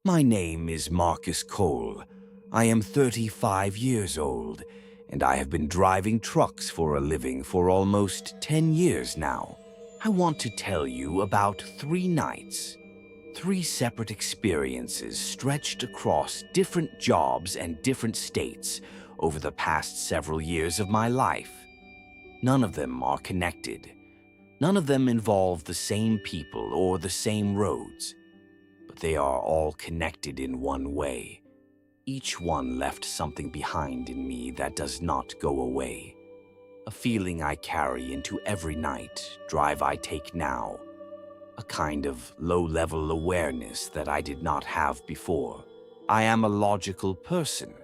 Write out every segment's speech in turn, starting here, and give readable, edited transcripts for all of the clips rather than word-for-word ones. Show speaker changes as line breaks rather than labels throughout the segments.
My name is Marcus Cole. I am 35 years old, and I have been driving trucks for a living for almost 10 years now. I want to tell you about 3 nights. 3 separate experiences stretched across different jobs and different states over the past several years of my life. None of them are connected. None of them involve the same people or the same roads. But they are all connected in one way. Each one left something behind in me that does not go away. A feeling I carry into every drive I take now. A kind of low-level awareness that I did not have before. I am a logical person.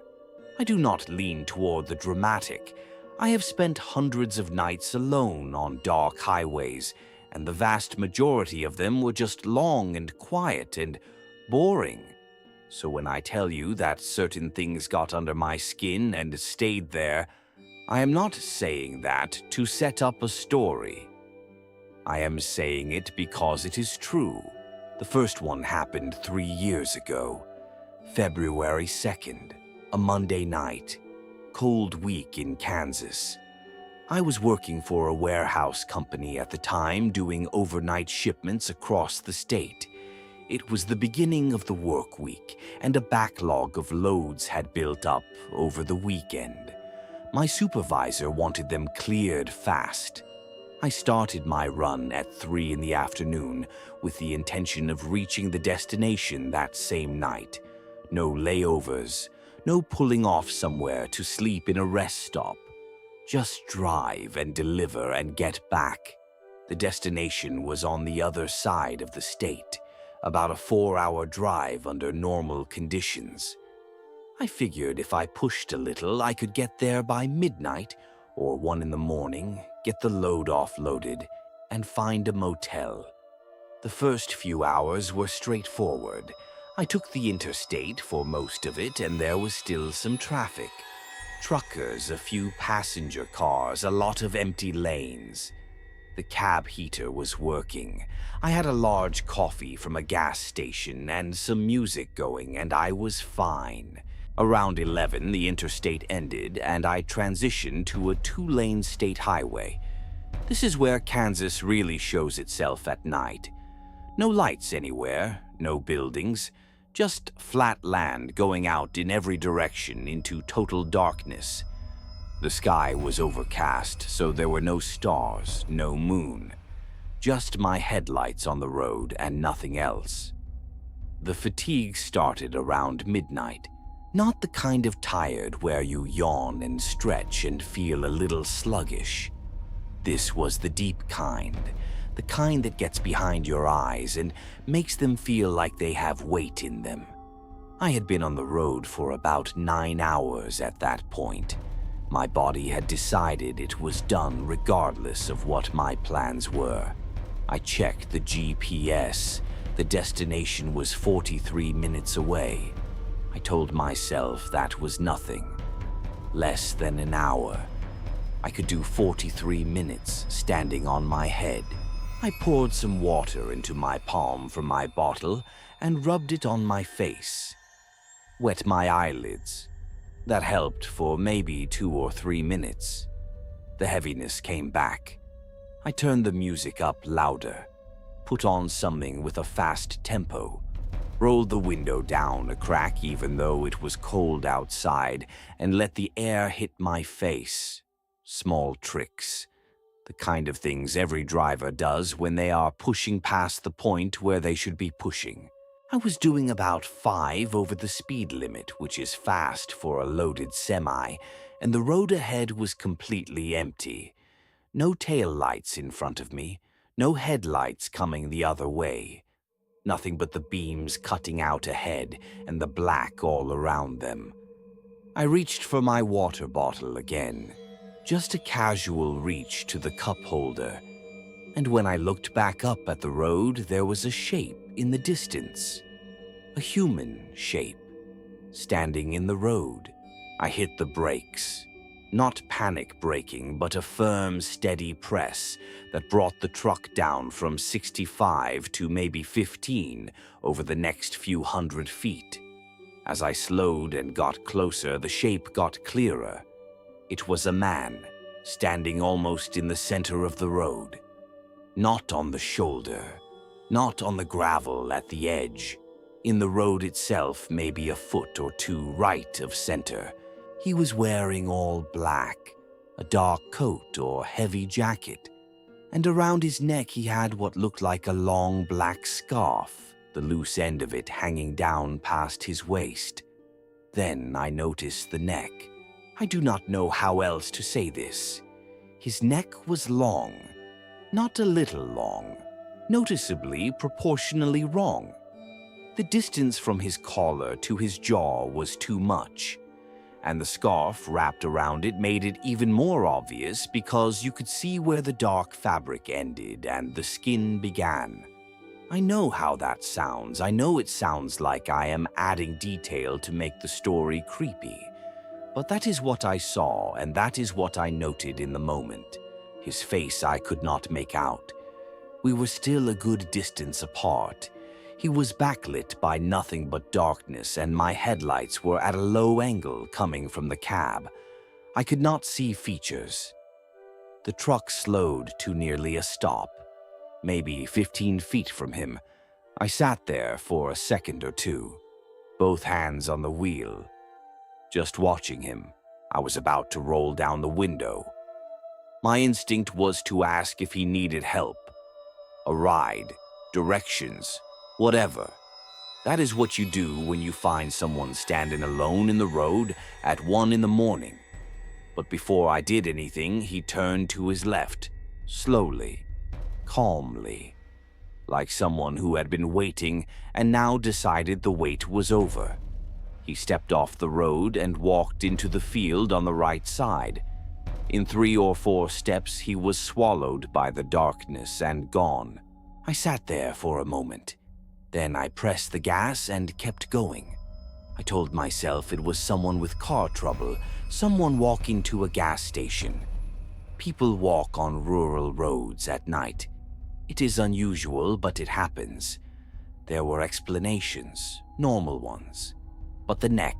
I do not lean toward the dramatic. I have spent hundreds of nights alone on dark highways, and the vast majority of them were just long and quiet and boring. So when I tell you that certain things got under my skin and stayed there, I am not saying that to set up a story. I am saying it because it is true. The first one happened 3 years ago, February 2nd, a Monday night, cold week in Kansas. I was working for a warehouse company at the time, doing overnight shipments across the state. It was the beginning of the work week, and a backlog of loads had built up over the weekend. My supervisor wanted them cleared fast. I started my run at 3 in the afternoon with the intention of reaching the destination that same night. No layovers, no pulling off somewhere to sleep in a rest stop. Just drive and deliver and get back. The destination was on the other side of the state, about a 4-hour drive under normal conditions. I figured if I pushed a little, I could get there by midnight or 1 in the morning, get the load offloaded, and find a motel. The first few hours were straightforward. I took the interstate for most of it, and there was still some traffic. Truckers, a few passenger cars, a lot of empty lanes. The cab heater was working. I had a large coffee from a gas station and some music going, and I was fine. Around 11, the interstate ended, and I transitioned to a 2-lane state highway. This is where Kansas really shows itself at night. No lights anywhere, no buildings, just flat land going out in every direction into total darkness. The sky was overcast, so there were no stars, no moon. Just my headlights on the road and nothing else. The fatigue started around midnight. Not the kind of tired where you yawn and stretch and feel a little sluggish. This was the deep kind, the kind that gets behind your eyes and makes them feel like they have weight in them. I had been on the road for about 9 hours at that point. My body had decided it was done regardless of what my plans were. I checked the GPS. The destination was 43 minutes away. I told myself that was nothing. Less than an hour. I could do 43 minutes standing on my head. I poured some water into my palm from my bottle and rubbed it on my face. Wet my eyelids. That helped for maybe 2 or 3 minutes. The heaviness came back. I turned the music up louder, put on something with a fast tempo, rolled the window down a crack even though it was cold outside, and let the air hit my face. Small tricks. The kind of things every driver does when they are pushing past the point where they should be pushing. I was doing about 5 over the speed limit, which is fast for a loaded semi, and the road ahead was completely empty. No tail lights in front of me, no headlights coming the other way. Nothing but the beams cutting out ahead and the black all around them. I reached for my water bottle again, just a casual reach to the cup holder. And when I looked back up at the road, there was a shape in the distance. A human shape, standing in the road. I hit the brakes. Not panic braking, but a firm, steady press that brought the truck down from 65 to maybe 15 over the next few hundred feet. As I slowed and got closer, the shape got clearer. It was a man, standing almost in the center of the road. Not on the shoulder, not on the gravel at the edge. In the road itself, maybe a foot or two right of center. He was wearing all black, a dark coat or heavy jacket, and around his neck he had what looked like a long black scarf, the loose end of it hanging down past his waist. Then I noticed the neck. I do not know how else to say this. His neck was long, not a little long, noticeably proportionally wrong. The distance from his collar to his jaw was too much, and the scarf wrapped around it made it even more obvious because you could see where the dark fabric ended and the skin began. I know how that sounds. I know it sounds like I am adding detail to make the story creepy. But that is what I saw, and that is what I noted in the moment. His face I could not make out. We were still a good distance apart. He was backlit by nothing but darkness, and my headlights were at a low angle coming from the cab. I could not see features. The truck slowed to nearly a stop, maybe 15 feet from him. I sat there for a second or two, both hands on the wheel, just watching him. I was about to roll down the window. My instinct was to ask if he needed help, a ride, directions, whatever. That is what you do when you find someone standing alone in the road at 1 in the morning. But before I did anything, he turned to his left, slowly, calmly, like someone who had been waiting and now decided the wait was over. He stepped off the road and walked into the field on the right side. In 3 or 4 steps, he was swallowed by the darkness and gone. I sat there for a moment. Then I pressed the gas and kept going. I told myself it was someone with car trouble, someone walking to a gas station. People walk on rural roads at night. It is unusual, but it happens. There were explanations, normal ones. But the neck,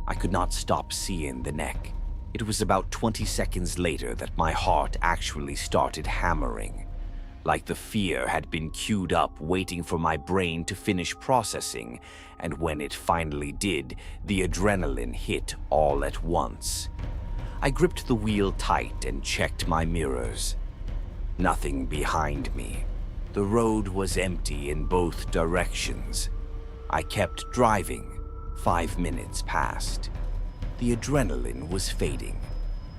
I could not stop seeing the neck. It was about 20 seconds later that my heart actually started hammering, like the fear had been queued up waiting for my brain to finish processing, and when it finally did, the adrenaline hit all at once. I gripped the wheel tight and checked my mirrors. Nothing behind me. The road was empty in both directions. I kept driving. 5 minutes passed. The adrenaline was fading.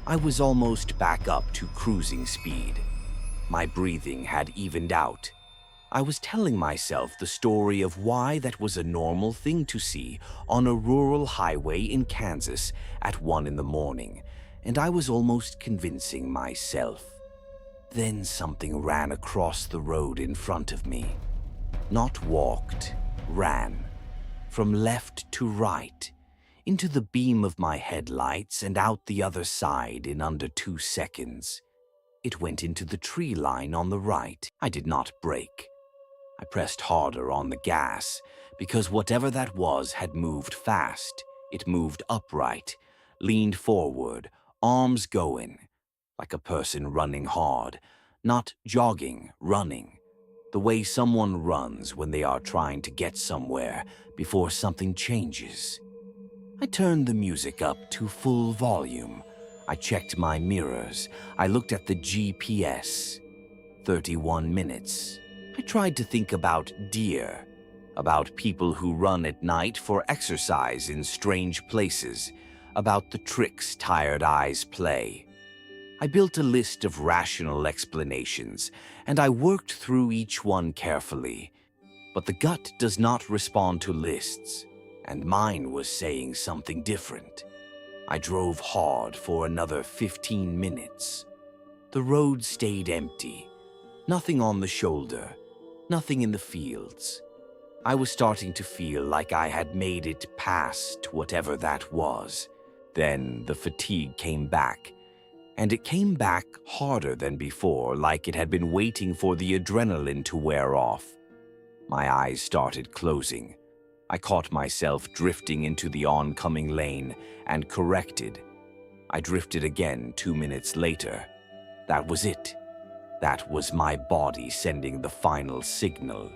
I was almost back up to cruising speed. My breathing had evened out. I was telling myself the story of why that was a normal thing to see on a rural highway in Kansas at 1 in the morning, and I was almost convincing myself. Then something ran across the road in front of me. Not walked, ran. From left to right, into the beam of my headlights and out the other side in under 2 seconds. It went into the tree line on the right. I did not brake. I pressed harder on the gas because whatever that was had moved fast. It moved upright, leaned forward, arms going, like a person running hard, not jogging, running. The way someone runs when they are trying to get somewhere before something changes. I turned the music up to full volume. I checked my mirrors. I looked at the GPS. 31 minutes. I tried to think about deer, about people who run at night for exercise in strange places, about the tricks tired eyes play. I built a list of rational explanations, and I worked through each one carefully. But the gut does not respond to lists, and mine was saying something different. I drove hard for another 15 minutes. The road stayed empty. Nothing on the shoulder, nothing in the fields. I was starting to feel like I had made it past whatever that was. Then the fatigue came back, and it came back harder than before, like it had been waiting for the adrenaline to wear off. My eyes started closing. I caught myself drifting into the oncoming lane and corrected. I drifted again 2 minutes later. That was it. That was my body sending the final signal.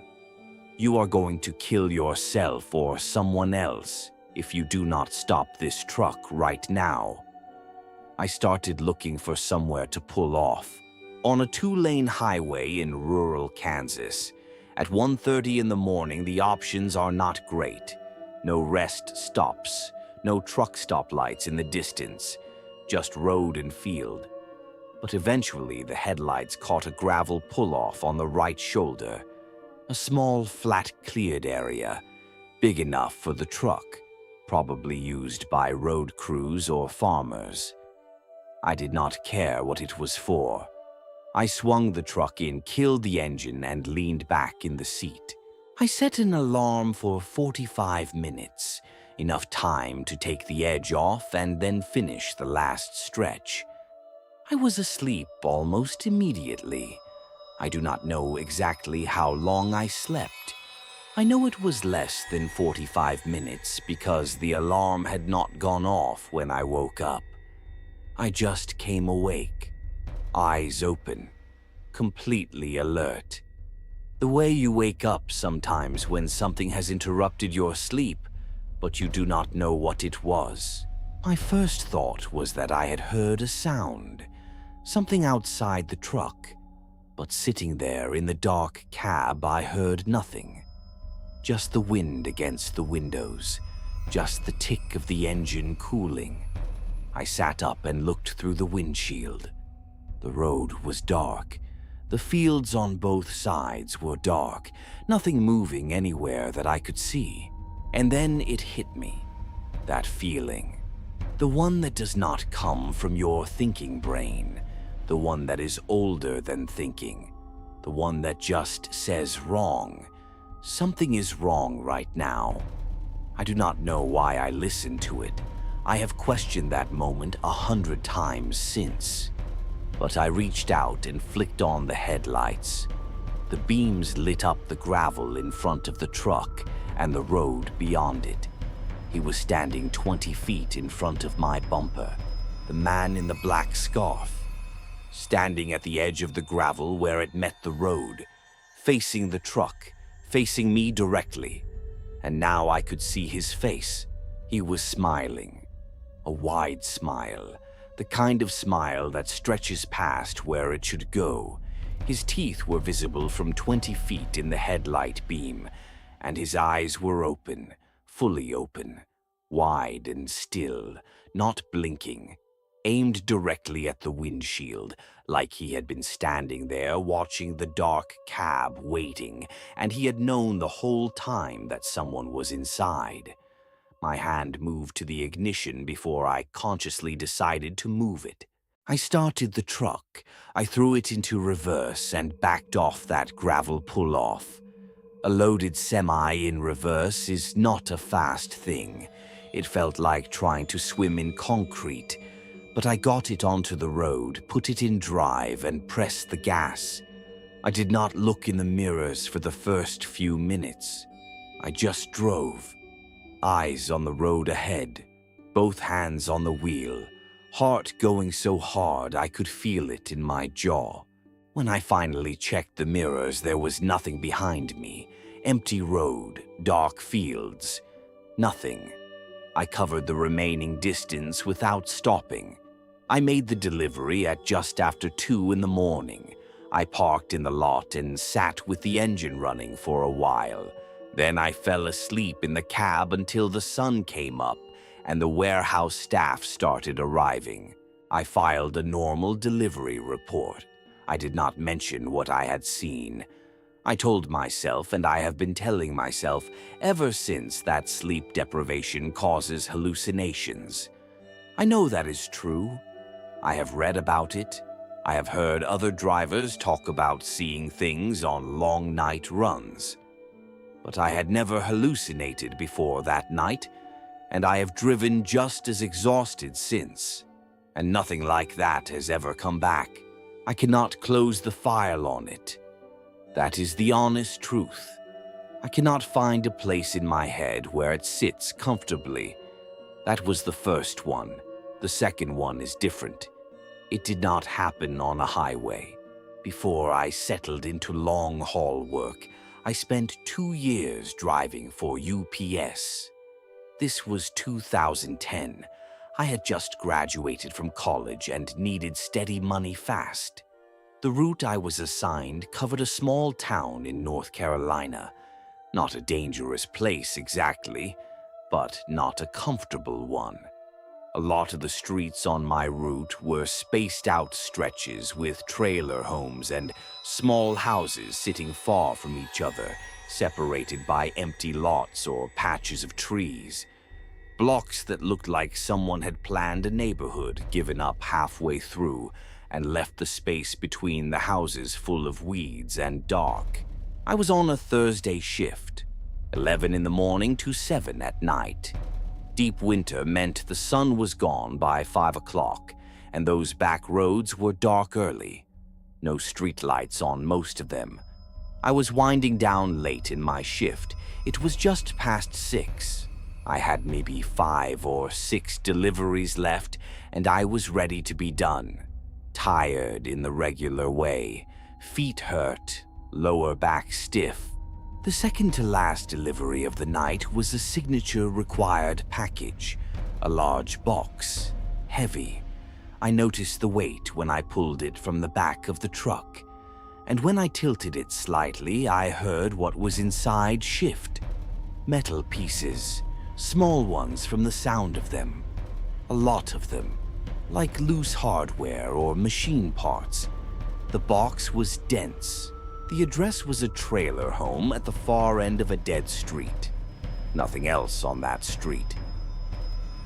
You are going to kill yourself or someone else if you do not stop this truck right now. I started looking for somewhere to pull off. On a 2-lane highway in rural Kansas. At 1:30 in the morning, the options are not great. No rest stops, no truck stoplights in the distance, just road and field. But eventually, the headlights caught a gravel pull-off on the right shoulder. A small, flat, cleared area, big enough for the truck, probably used by road crews or farmers. I did not care what it was for. I swung the truck in, killed the engine, and leaned back in the seat. I set an alarm for 45 minutes, enough time to take the edge off and then finish the last stretch. I was asleep almost immediately. I do not know exactly how long I slept. I know it was less than 45 minutes because the alarm had not gone off when I woke up. I just came awake, eyes open, completely alert. The way you wake up sometimes when something has interrupted your sleep, but you do not know what it was. My first thought was that I had heard a sound, something outside the truck, but sitting there in the dark cab I heard nothing. Just the wind against the windows, just the tick of the engine cooling. I sat up and looked through the windshield. The road was dark. The fields on both sides were dark, nothing moving anywhere that I could see. And then it hit me, that feeling. The one that does not come from your thinking brain, the one that is older than thinking, the one that just says wrong. Something is wrong right now. I do not know why I listened to it. I have questioned that moment 100 times since. But I reached out and flicked on the headlights. The beams lit up the gravel in front of the truck and the road beyond it. He was standing 20 feet in front of my bumper, the man in the black scarf, standing at the edge of the gravel where it met the road, facing the truck, facing me directly. And now I could see his face. He was smiling. A wide smile, the kind of smile that stretches past where it should go. His teeth were visible from 20 feet in the headlight beam, and his eyes were open, fully open, wide and still, not blinking, aimed directly at the windshield, like he had been standing there watching the dark cab waiting, and he had known the whole time that someone was inside. My hand moved to the ignition before I consciously decided to move it. I started the truck. I threw it into reverse and backed off that gravel pull-off. A loaded semi in reverse is not a fast thing. It felt like trying to swim in concrete. But I got it onto the road, put it in drive, and pressed the gas. I did not look in the mirrors for the first few minutes. I just drove. Eyes on the road ahead, both hands on the wheel, heart going so hard I could feel it in my jaw. When I finally checked the mirrors, there was nothing behind me. Empty road, dark fields, nothing. I covered the remaining distance without stopping. I made the delivery at just after 2 in the morning. I parked in the lot and sat with the engine running for a while. Then I fell asleep in the cab until the sun came up and the warehouse staff started arriving. I filed a normal delivery report. I did not mention what I had seen. I told myself, and I have been telling myself ever since, that sleep deprivation causes hallucinations. I know that is true. I have read about it. I have heard other drivers talk about seeing things on long night runs. But I had never hallucinated before that night, and I have driven just as exhausted since. And nothing like that has ever come back. I cannot close the file on it. That is the honest truth. I cannot find a place in my head where it sits comfortably. That was the first one. The second one is different. It did not happen on a highway. Before I settled into long-haul work, I spent 2 years driving for UPS. This was 2010. I had just graduated from college and needed steady money fast. The route I was assigned covered a small town in North Carolina. Not a dangerous place exactly, but not a comfortable one. A lot of the streets on my route were spaced out stretches with trailer homes and small houses sitting far from each other, separated by empty lots or patches of trees. Blocks that looked like someone had planned a neighborhood, given up halfway through, and left the space between the houses full of weeds and dark. I was on a Thursday shift, 11 in the morning to 7 at night. Deep winter meant the sun was gone by 5 o'clock, and those back roads were dark early. No streetlights on most of them. I was winding down late in my shift. It was just past 6. I had maybe 5 or 6 deliveries left, and I was ready to be done. Tired in the regular way, feet hurt, lower back stiff. The second-to-last delivery of the night was a signature-required package, a large box, heavy. I noticed the weight when I pulled it from the back of the truck, and when I tilted it slightly, I heard what was inside shift. Metal pieces, small ones from the sound of them. A lot of them, like loose hardware or machine parts. The box was dense. The address was a trailer home at the far end of a dead street. Nothing else on that street.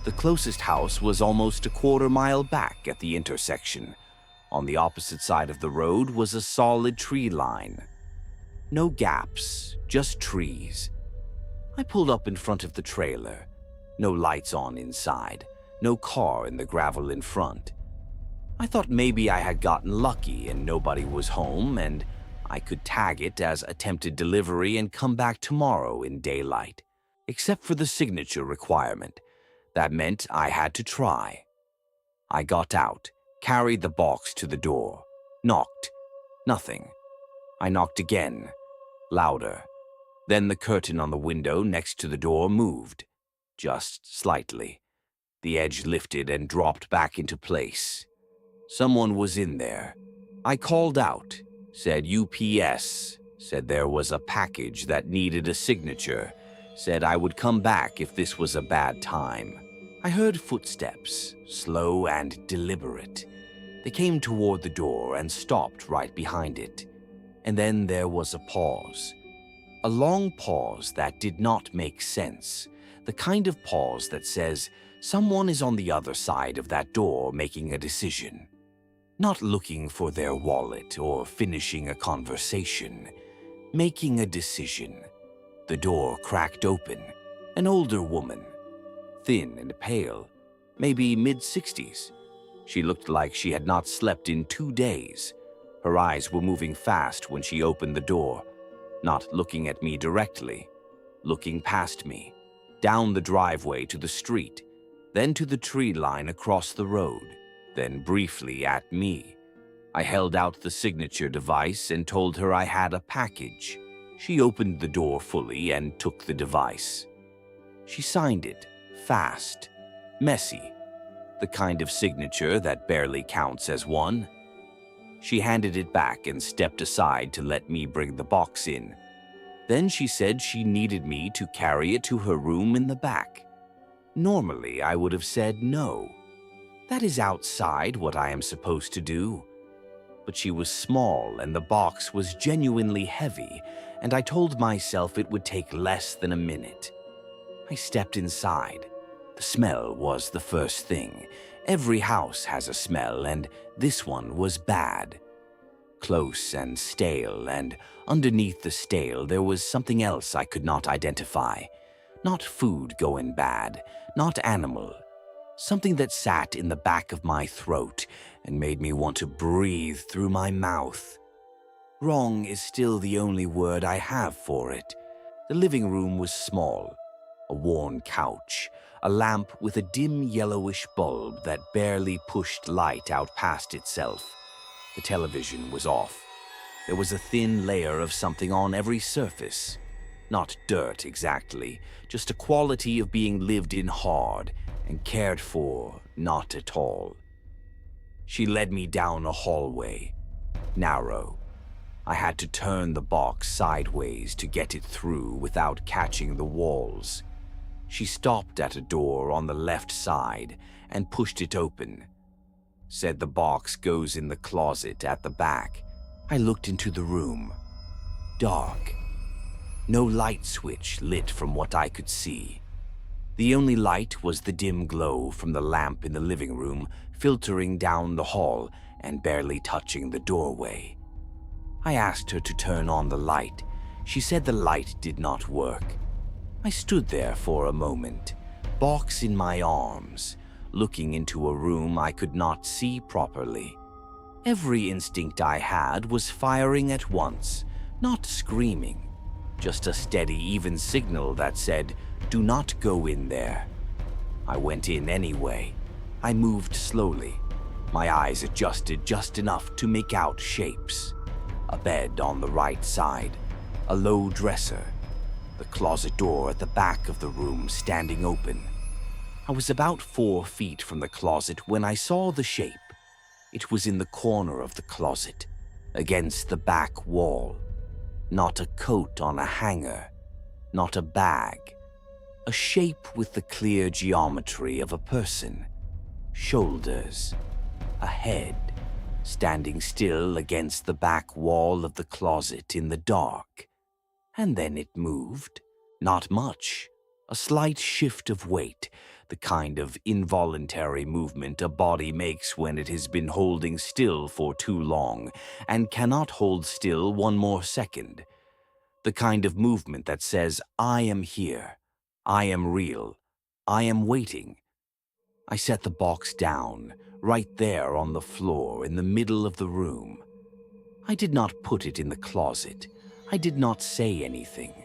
The closest house was almost a quarter-mile back at the intersection. On the opposite side of the road was a solid tree line. No gaps, just trees. I pulled up in front of the trailer. No lights on inside. No car in the gravel in front. I thought maybe I had gotten lucky and nobody was home, and I could tag it as attempted delivery and come back tomorrow in daylight. Except for the signature requirement. That meant I had to try. I got out, carried the box to the door, knocked. Nothing. I knocked again, louder. Then the curtain on the window next to the door moved, just slightly. The edge lifted and dropped back into place. Someone was in there. I called out. Said UPS, said there was a package that needed a signature, said I would come back if this was a bad time. I heard footsteps, slow and deliberate. They came toward the door and stopped right behind it. And then there was a pause. A long pause that did not make sense. The kind of pause that says someone is on the other side of that door making a decision. Not looking for their wallet or finishing a conversation. Making a decision. The door cracked open. An older woman. Thin and pale. Maybe mid-60s. She looked like she had not slept in 2 days. Her eyes were moving fast when she opened the door. Not looking at me directly. Looking past me. Down the driveway to the street. Then to the tree line across the road. Then briefly at me. I held out the signature device and told her I had a package. She opened the door fully and took the device. She signed it, fast, messy, the kind of signature that barely counts as one. She handed it back and stepped aside to let me bring the box in. Then she said she needed me to carry it to her room in the back. Normally, I would have said no. That is outside what I am supposed to do. But she was small and the box was genuinely heavy, and I told myself it would take less than a minute. I stepped inside. The smell was the first thing. Every house has a smell, and this one was bad. Close and stale, and underneath the stale there was something else I could not identify. Not food going bad, not animal. Something that sat in the back of my throat and made me want to breathe through my mouth. Wrong is still the only word I have for it. The living room was small. A worn couch, a lamp with a dim yellowish bulb that barely pushed light out past itself. The television was off. There was a thin layer of something on every surface. Not dirt exactly, just a quality of being lived in hard and cared for not at all. She led me down a hallway, narrow. I had to turn the box sideways to get it through without catching the walls. She stopped at a door on the left side and pushed it open. Said the box goes in the closet at the back. I looked into the room. Dark. No light switch lit from what I could see. The only light was the dim glow from the lamp in the living room, filtering down the hall and barely touching the doorway. I asked her to turn on the light. She said the light did not work. I stood there for a moment, box in my arms, looking into a room I could not see properly. Every instinct I had was firing at once, not screaming. Just a steady, even signal that said, "Do not go in there." I went in anyway. I moved slowly. My eyes adjusted just enough to make out shapes. A bed on the right side, a low dresser, the closet door at the back of the room standing open. I was about 4 feet from the closet when I saw the shape. It was in the corner of the closet, against the back wall. Not a coat on a hanger, not a bag. A shape with the clear geometry of a person. Shoulders, a head, standing still against the back wall of the closet in the dark. And then it moved. Not much. A slight shift of weight, the kind of involuntary movement a body makes when it has been holding still for too long and cannot hold still one more second. The kind of movement that says, "I am here. I am real. I am waiting." I set the box down, right there on the floor in the middle of the room. I did not put it in the closet. I did not say anything.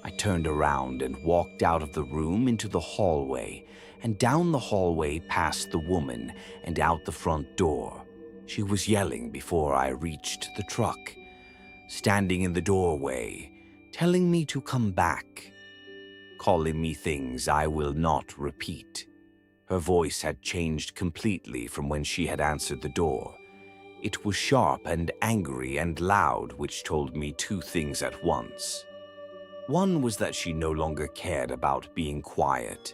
I turned around and walked out of the room into the hallway, and down the hallway past the woman and out the front door. She was yelling before I reached the truck, standing in the doorway, telling me to come back, calling me things I will not repeat. Her voice had changed completely from when she had answered the door. It was sharp and angry and loud, which told me 2 things at once. One was that she no longer cared about being quiet.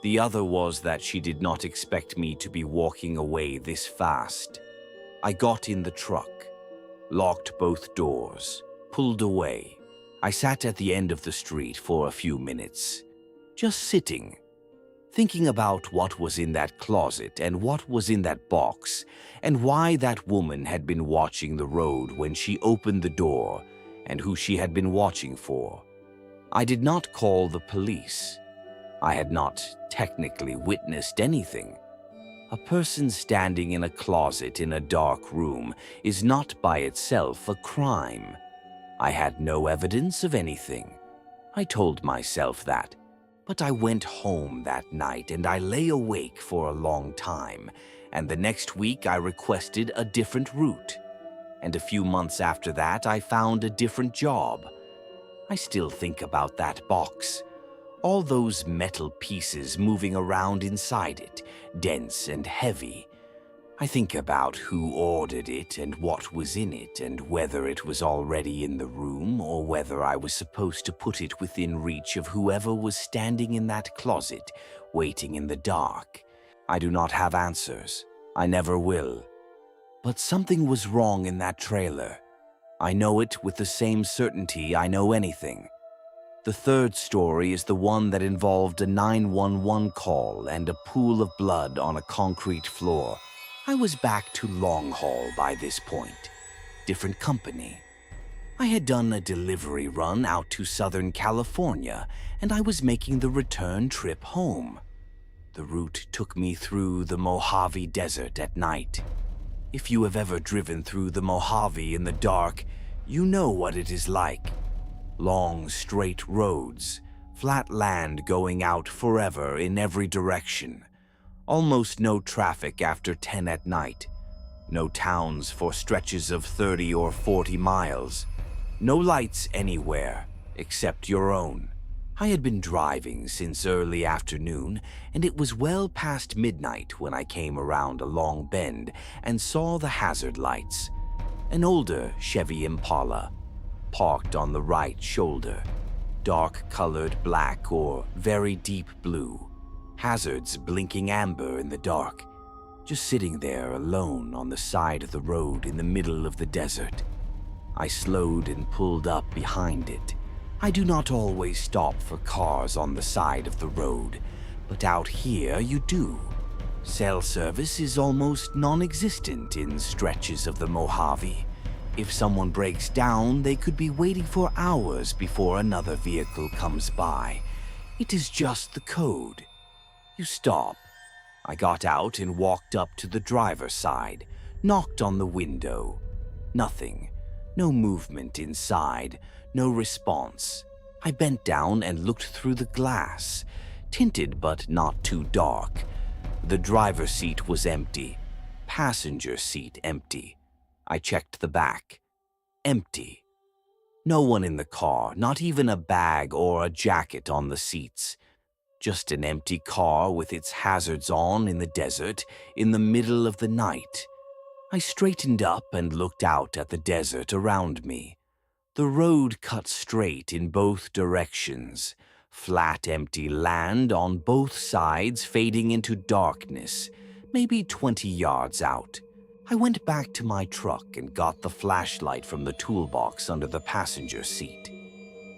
The other was that she did not expect me to be walking away this fast. I got in the truck, locked both doors, pulled away. I sat at the end of the street for a few minutes, just sitting, thinking about what was in that closet and what was in that box, and why that woman had been watching the road when she opened the door, and who she had been watching for. I did not call the police. I had not technically witnessed anything. A person standing in a closet in a dark room is not by itself a crime. I had no evidence of anything. I told myself that. But I went home that night and I lay awake for a long time, and the next week I requested a different route. And a few months after that I found a different job. I still think about that box. All those metal pieces moving around inside it, dense and heavy. I think about who ordered it and what was in it and whether it was already in the room or whether I was supposed to put it within reach of whoever was standing in that closet, waiting in the dark. I do not have answers. I never will. But something was wrong in that trailer. I know it with the same certainty I know anything. The third story is the one that involved a 911 call and a pool of blood on a concrete floor. I was back to long haul by this point. Different company. I had done a delivery run out to Southern California, and I was making the return trip home. The route took me through the Mojave Desert at night. If you have ever driven through the Mojave in the dark, you know what it is like. Long, straight roads, flat land going out forever in every direction. Almost no traffic after 10 at night. No towns for stretches of 30 or 40 miles. No lights anywhere except your own. I had been driving since early afternoon, and it was well past midnight when I came around a long bend and saw the hazard lights. An older Chevy Impala, parked on the right shoulder, dark-colored black or very deep blue, hazards blinking amber in the dark, just sitting there alone on the side of the road in the middle of the desert. I slowed and pulled up behind it. I do not always stop for cars on the side of the road, but out here you do. Cell service is almost non-existent in stretches of the Mojave. If someone breaks down, they could be waiting for hours before another vehicle comes by. It is just the code. You stop. I got out and walked up to the driver's side, knocked on the window. Nothing. No movement inside, no response. I bent down and looked through the glass, tinted but not too dark. The driver's seat was empty, passenger seat empty. I checked the back. Empty. No one in the car, not even a bag or a jacket on the seats. Just an empty car with its hazards on in the desert in the middle of the night. I straightened up and looked out at the desert around me. The road cut straight in both directions. Flat, empty land on both sides fading into darkness, maybe 20 yards out. I went back to my truck and got the flashlight from the toolbox under the passenger seat.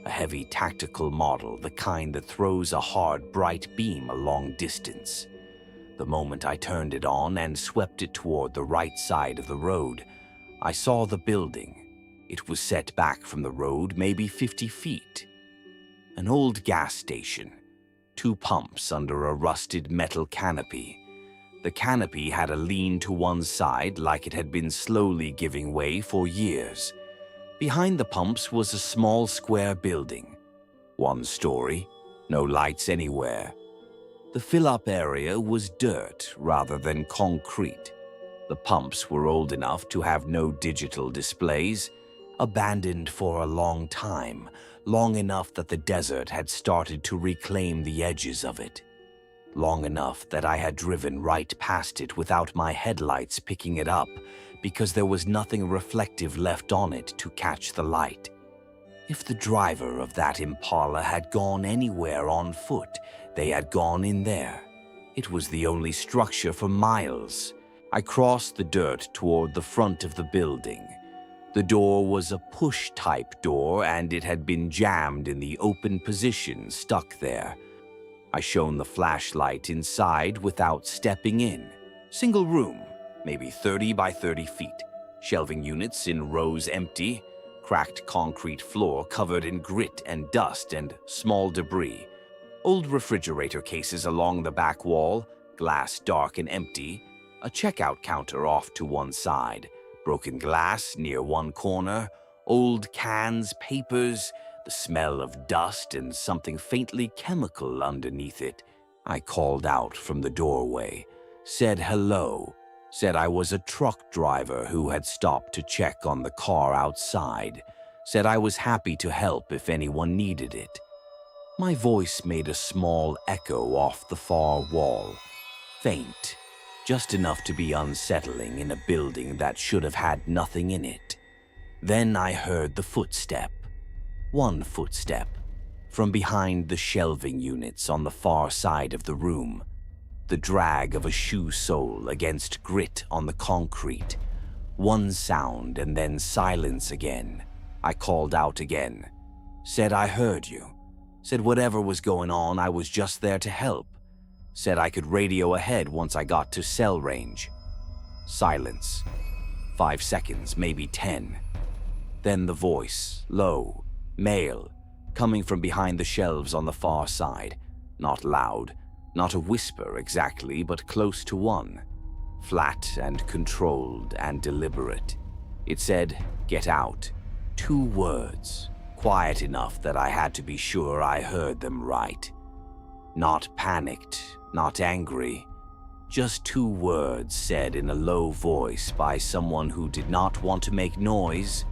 A heavy tactical model, the kind that throws a hard, bright beam a long distance. The moment I turned it on and swept it toward the right side of the road, I saw the building. It was set back from the road maybe 50 feet. An old gas station. 2 pumps under a rusted metal canopy. The canopy had a lean to one side like it had been slowly giving way for years. Behind the pumps was a small square building. 1 story, no lights anywhere. The fill-up area was dirt rather than concrete. The pumps were old enough to have no digital displays, abandoned for a long time, long enough that the desert had started to reclaim the edges of it. Long enough that I had driven right past it without my headlights picking it up because there was nothing reflective left on it to catch the light. If the driver of that Impala had gone anywhere on foot, they had gone in there. It was the only structure for miles. I crossed the dirt toward the front of the building. The door was a push-type door, and it had been jammed in the open position, stuck there. I shone the flashlight inside without stepping in. Single room, maybe 30 by 30 feet. Shelving units in rows empty. Cracked concrete floor covered in grit and dust and small debris. Old refrigerator cases along the back wall, glass dark and empty. A checkout counter off to one side. Broken glass near one corner. Old cans, papers, the smell of dust and something faintly chemical underneath it. I called out from the doorway, said hello, said I was a truck driver who had stopped to check on the car outside, said I was happy to help if anyone needed it. My voice made a small echo off the far wall, faint, just enough to be unsettling in a building that should have had nothing in it. Then I heard the footstep. 1 footstep, from behind the shelving units on the far side of the room. The drag of a shoe sole against grit on the concrete. 1 sound and then silence again. I called out again. Said I heard you. Said whatever was going on, I was just there to help. Said I could radio ahead once I got to cell range. Silence. 5 seconds, maybe 10. Then the voice, low, male, coming from behind the shelves on the far side. Not loud, not a whisper exactly, but close to one. Flat and controlled and deliberate. It said, "Get out." 2 words, quiet enough that I had to be sure I heard them right. Not panicked, not angry. Just 2 words said in a low voice by someone who did not want to make noise,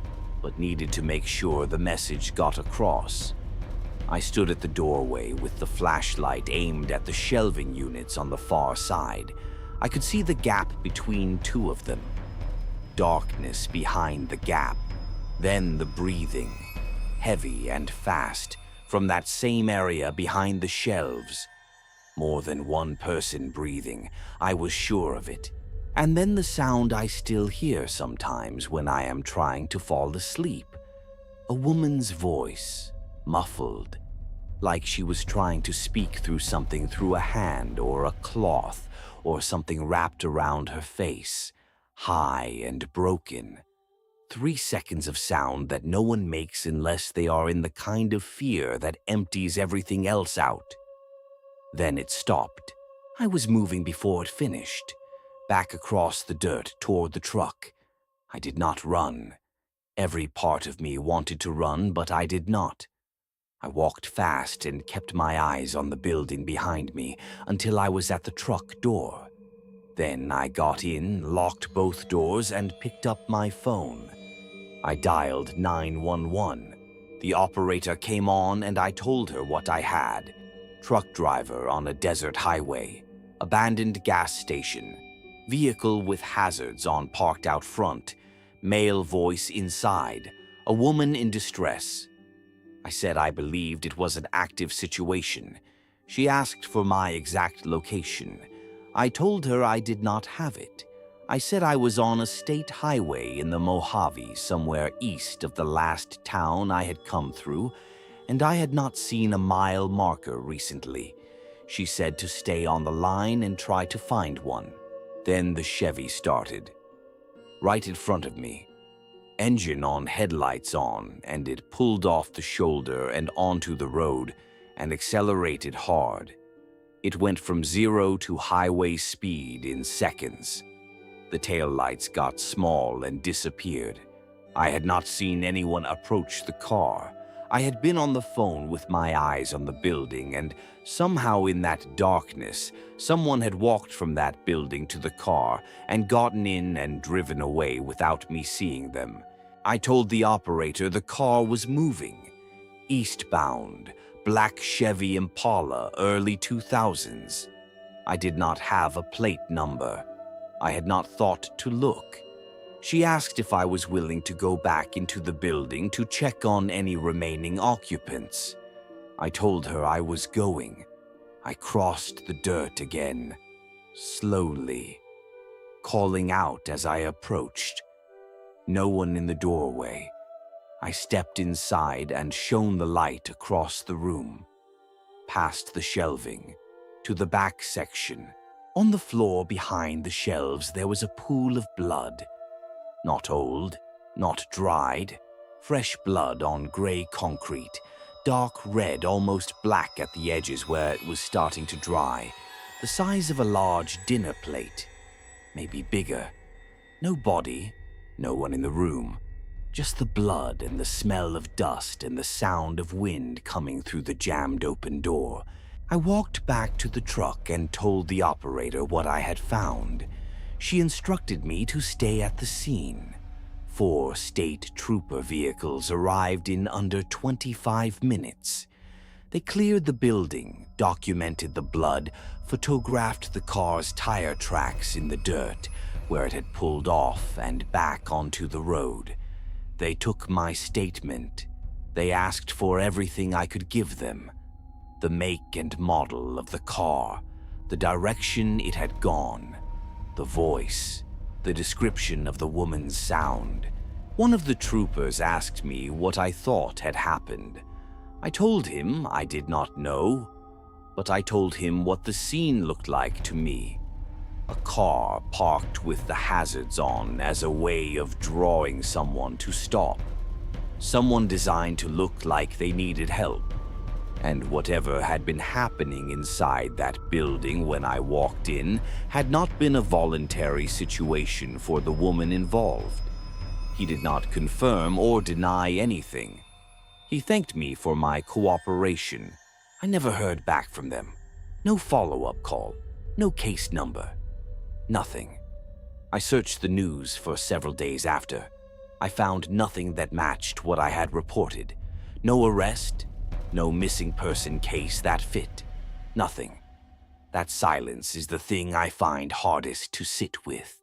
but needed to make sure the message got across. I stood at the doorway with the flashlight aimed at the shelving units on the far side. I could see the gap between 2 of them. Darkness behind the gap. Then the breathing, heavy and fast, from that same area behind the shelves. More than one person breathing, I was sure of it. And then the sound I still hear sometimes when I am trying to fall asleep. A woman's voice, muffled, like she was trying to speak through something through a hand or a cloth or something wrapped around her face, high and broken. 3 seconds of sound that no one makes unless they are in the kind of fear that empties everything else out. Then it stopped. I was moving before it finished, back across the dirt toward the truck. I did not run. Every part of me wanted to run, but I did not. I walked fast and kept my eyes on the building behind me until I was at the truck door. Then I got in, locked both doors, and picked up my phone. I dialed 911. The operator came on and I told her what I had. Truck driver on a desert highway, abandoned gas station, vehicle with hazards on parked out front, male voice inside, a woman in distress. I said I believed it was an active situation. She asked for my exact location. I told her I did not have it. I said I was on a state highway in the Mojave, somewhere east of the last town I had come through, and I had not seen a mile marker recently. She said to stay on the line and try to find one. Then the Chevy started. Right in front of me. Engine on, headlights on, and it pulled off the shoulder and onto the road and accelerated hard. It went from 0 to highway speed in seconds. The taillights got small and disappeared. I had not seen anyone approach the car. I had been on the phone with my eyes on the building, and somehow in that darkness, someone had walked from that building to the car and gotten in and driven away without me seeing them. I told the operator the car was moving. Eastbound, black Chevy Impala, early 2000s. I did not have a plate number. I had not thought to look. She asked if I was willing to go back into the building to check on any remaining occupants. I told her I was going. I crossed the dirt again, slowly, calling out as I approached. No one in the doorway. I stepped inside and shone the light across the room, past the shelving, to the back section. On the floor behind the shelves there was a pool of blood. Not old, not dried, fresh blood on gray concrete, dark red, almost black at the edges where it was starting to dry, the size of a large dinner plate, maybe bigger. No body, no one in the room, just the blood and the smell of dust and the sound of wind coming through the jammed open door. I walked back to the truck and told the operator what I had found. She instructed me to stay at the scene. 4 state trooper vehicles arrived in under 25 minutes. They cleared the building, documented the blood, photographed the car's tire tracks in the dirt, where it had pulled off and back onto the road. They took my statement. They asked for everything I could give them. The make and model of the car, the direction it had gone, the voice, the description of the woman's sound. One of the troopers asked me what I thought had happened. I told him I did not know, but I told him what the scene looked like to me. A car parked with the hazards on as a way of drawing someone to stop. Someone designed to look like they needed help. And whatever had been happening inside that building when I walked in had not been a voluntary situation for the woman involved. He did not confirm or deny anything. He thanked me for my cooperation. I never heard back from them. No follow-up call, no case number, nothing. I searched the news for several days after. I found nothing that matched what I had reported. No arrest, no missing person case that fit. Nothing. That silence is the thing I find hardest to sit with.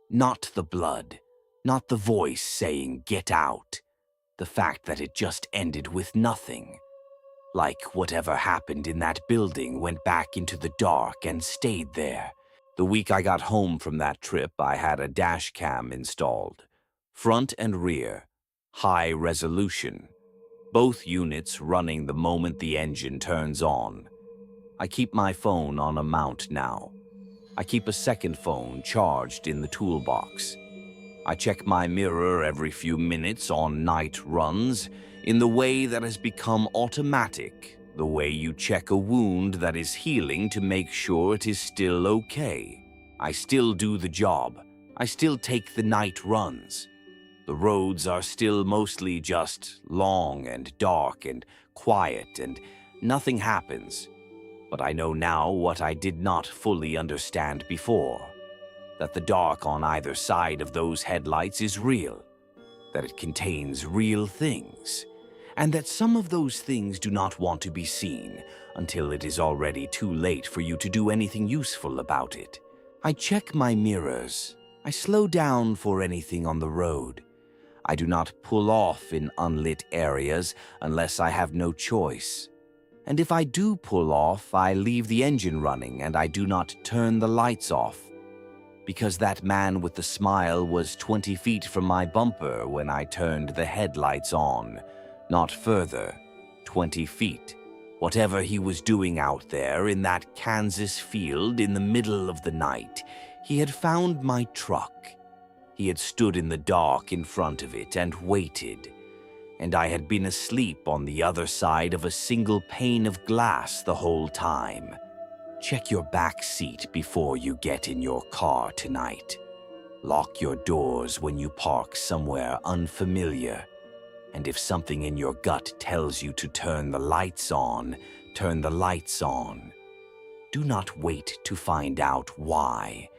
Not the blood, not the voice saying, "Get out." The fact that it just ended with nothing. Like whatever happened in that building went back into the dark and stayed there. The week I got home from that trip, I had a dash cam installed. Front and rear. High resolution. Both units running the moment the engine turns on. I keep my phone on a mount now. I keep a second phone charged in the toolbox. I check my mirror every few minutes on night runs in the way that has become automatic, the way you check a wound that is healing to make sure it is still okay. I still do the job. I still take the night runs. The roads are still mostly just long and dark and quiet and nothing happens. But I know now what I did not fully understand before. That the dark on either side of those headlights is real, that it contains real things, and that some of those things do not want to be seen until it is already too late for you to do anything useful about it. I check my mirrors. I slow down for anything on the road. I do not pull off in unlit areas unless I have no choice. And if I do pull off, I leave the engine running and I do not turn the lights off. Because that man with the smile was 20 feet from my bumper when I turned the headlights on. Not further, 20 feet. Whatever he was doing out there in that Kansas field in the middle of the night, he had found my truck. He had stood in the dark in front of it and waited. And I had been asleep on the other side of a single pane of glass the whole time. Check your back seat before you get in your car tonight. Lock your doors when you park somewhere unfamiliar. And if something in your gut tells you to turn the lights on, turn the lights on. Do not wait to find out why.